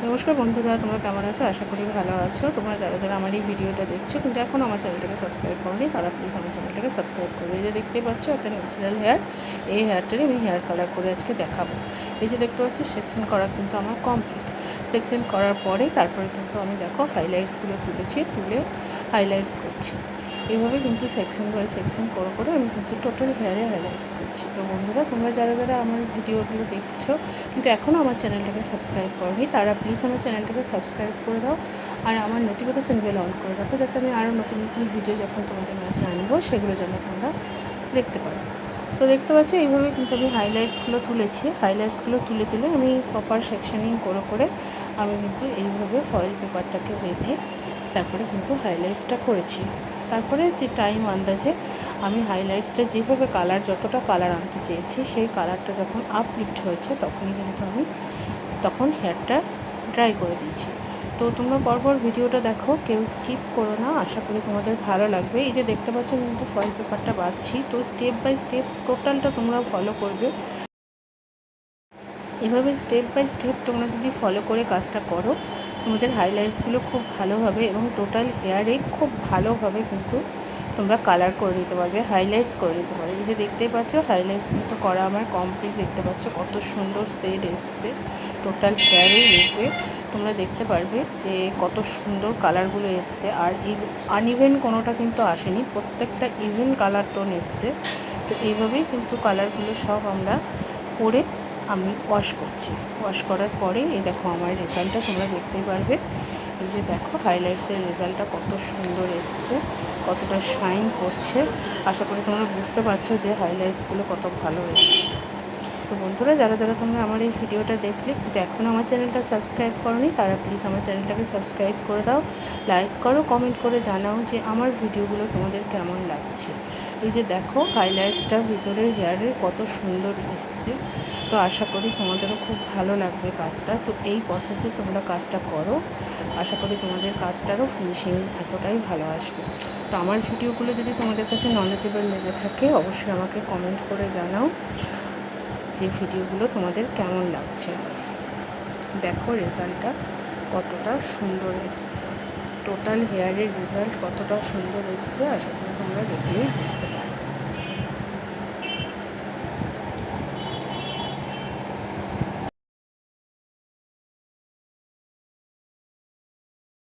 নমস্কার বন্ধুরা, তোমরা কেমন আছো? আশা করি ভালো আছো। তোমরা যারা যারা আমার এই ভিডিওটা দেখছো কিন্তু এখন আমার চ্যানেলটাকে সাবস্ক্রাইব করোনি, তারা প্লিজ আমার চ্যানেলটাকে সাবস্ক্রাইব করবে। এই যে দেখতে পাচ্ছ একটা ন্যাচারাল হেয়ার, এই হেয়ারটারই আমি হেয়ার কালার করে আজকে দেখাবো। এই যে দেখতে পাচ্ছ সেকশন করা কিন্তু আমার কমপ্লিট। সেকশন করার পরে তারপরে কিন্তু আমি দেখো হাইলাইটসগুলো তুলে হাইলাইটস করছি। এইভাবে কিন্তু সেকশন বাই সেকশন করে আমি কিন্তু টোটাল হেয়ারে হাইলাইটস করছি। তো বন্ধুরা, তোমরা যারা যারা আমার ভিডিওগুলো দেখছো কিন্তু এখনও আমার চ্যানেলটাকে সাবস্ক্রাইব করোনি, তারা প্লিজ আমার চ্যানেলটাকে সাবস্ক্রাইব করে দাও আর আমার নোটিফিকেশান বেল অন করে রাখো, যাতে আমি আরও নতুন নতুন ভিডিও যখন তোমাদের মাঝে আনবো সেগুলো যেন তোমরা দেখতে পারো। তো দেখতে পাচ্ছি এইভাবে কিন্তু আমি হাইলাইটসগুলো তুলেছি। হাইলাইটসগুলো তুলে আমি প্রপার সেকশানিং করে আমি কিন্তু এইভাবে ফয়েল পেপারটাকে বেঁধে তারপরে কিন্তু হাইলাইটসটা করেছি। তারপরে যে টাইম আন্দাজে আমি হাইলাইটসটা যেভাবে যতটা কালার আনতে চেয়েছি সেই কালারটা যখন আপলিফ্ট হয়েছে তখনই কিন্তু আমি হেয়ারটা ড্রাই করে দিয়েছি। তো তোমরা পরপর ভিডিওটা দেখো, কেউ স্কিপ করো না, আশা করি তোমাদের ভালো লাগবে। এই যে দেখতে পাচ্ছ আমি কিন্তু ফয়েল পেপারটা বাঁধছি, তো স্টেপ বাই স্টেপ টোটালটা তোমরা ফলো করবে। এভাবে স্টেপ বাই স্টেপ তোমরা যদি ফলো করে কাজটা করো, তোমাদের হাইলাইটসগুলো খুব ভালো হবে এবং টোটাল হেয়ারে খুব ভালোভাবে কিন্তু তোমরা কালার করে নিতে পারবে, হাইলাইটস করে নিতে পারবে। এই যে দেখতেই পাচ্ছ হাইলাইটস কিন্তু করা আমার কমপ্লিট। দেখতে পাচ্ছ কত সুন্দর শেড এসছে টোটাল হেয়ারেই। দেখবে তোমরা দেখতে পারবে যে কত সুন্দর কালারগুলো এসছে, আর এই আনইভেন কোনোটা কিন্তু আসেনি, প্রত্যেকটা ইভেন কালার টোন এসছে। তো এইভাবেই কিন্তু কালারগুলো সব আমরা করে আমি ওয়াশ করছি। ওয়াশ করার পরে এই দেখো আমার রেজাল্টটা তোমরা দেখতেই পারবে। এই যে দেখো হাইলাইটসের রেজাল্টটা কত সুন্দর এসছে, কতটা শাইন করছে। আশা করি তোমরা বুঝতে পারছো যে হাইলাইটসগুলো কত ভালো এসছে। তো বন্ধুরা, যারা যারা তোমরা আমার এই ভিডিওটা দেখলে কিন্তু এখনও আমার চ্যানেলটা সাবস্ক্রাইব করোনি, তারা প্লিজ আমার চ্যানেলটাকে সাবস্ক্রাইব করে দাও, লাইক করো, কমেন্ট করে জানাও যে আমার ভিডিওগুলো তোমাদের কেমন লাগছে। এই যে দেখো হাইলাইটসটা ভিতরের হেয়ারে কত সুন্দর এসছে। তো আশা করি তোমাদেরও খুব ভালো লাগবে কাজটা। তো এই প্রসেসে তোমরা কাজটা করো, আশা করি তোমাদের কাজটারও ফিনিশিং এতটাই ভালো আসবে। তো আমার ভিডিওগুলো যদি তোমাদের কাছে নলেজেবল লেগে থাকে, অবশ্যই আমাকে কমেন্ট করে জানাও যে ভিডিওগুলো তোমাদের কেমন লাগছে। দেখো রেজাল্টটা কতটা সুন্দর এসছে, টোটাল হেয়ারের রেজাল্ট কতটা সুন্দর এসছে, আশা করি তোমরা দেখলেই বুঝতে পারো।